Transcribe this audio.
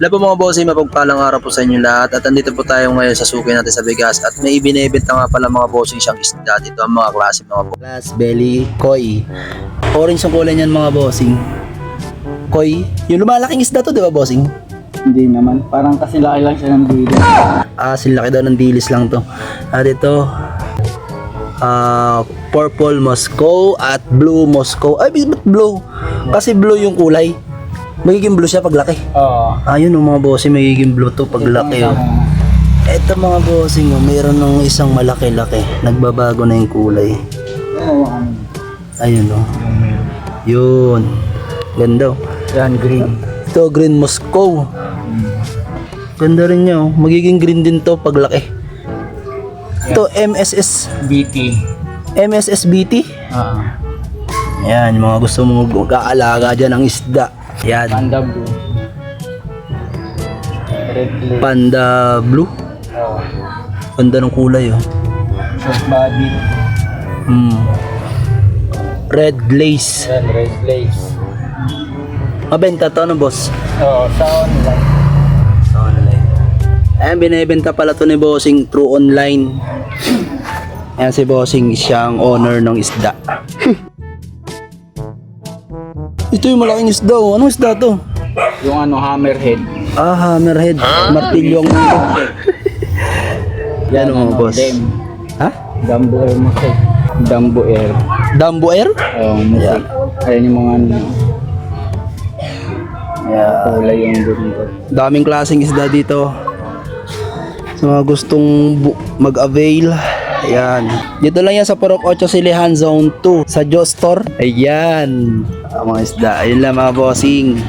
Wala po mga bossing, mapagpalang araw po sa inyo lahat at andito po tayo ngayon sa suki natin sa bigas at may ibinebenta nga pala mga bossing siyang isda. Dito ang mga klase mga bossing. Glass belly koi. Orange ang kulay niyan mga bossing. Koi, yung lumalaking isda to, di ba bossing? Hindi naman, parang kasi laki lang siya ng dito. Silaki daw ng dilis lang to. At ito, purple Moscow at blue Moscow. Ay, ba't blue? Kasi blue yung kulay. Magiging blue siya paglaki. Oo. Ayun mga bossing, magiging blue to paglaki. Oh. Eto mga bossing, mayroon ng isang malaki-laki. Nagbabago na yung kulay. Oo, ano. Ayun oh. Yun. Ganda oh. Yan, green. Ito, green Moscow. Ganda rin niya oh. Magiging green din to paglaki. Ito, MSS. BT. MSSBT. Yan, yung mga gusto mong mag-aalaga dyan ng isda. Yan. Panda blue. Red lake. Panda blue. Oo. Ganda ng kulay oh. Short body. Red glaze. Yan, red lace. Mabenta to no boss? Oo, sa online. Sa online. Ayan, binibenta pala to ni bossing through online. Ayan si bossing, siyang owner ng isda. Ito yung malaking isda oh. Anong isda to? Yung ano, hammerhead. Hammerhead. Martilyo ang ito. Yan mga boss. Dem. Ha? Dumbo air mo siya. Dumbo air. Dumbo air? Oo, musik. Ayan yung mga ano. Kulay yung dito. Daming klaseng isda dito. Sa mga gustong mag-avail. Ayan. Dito lang yan sa Purok 8 Silihan Zone 2 sa Joe Store. Ayan. Ang mga isda. Ayun lang mga bossing.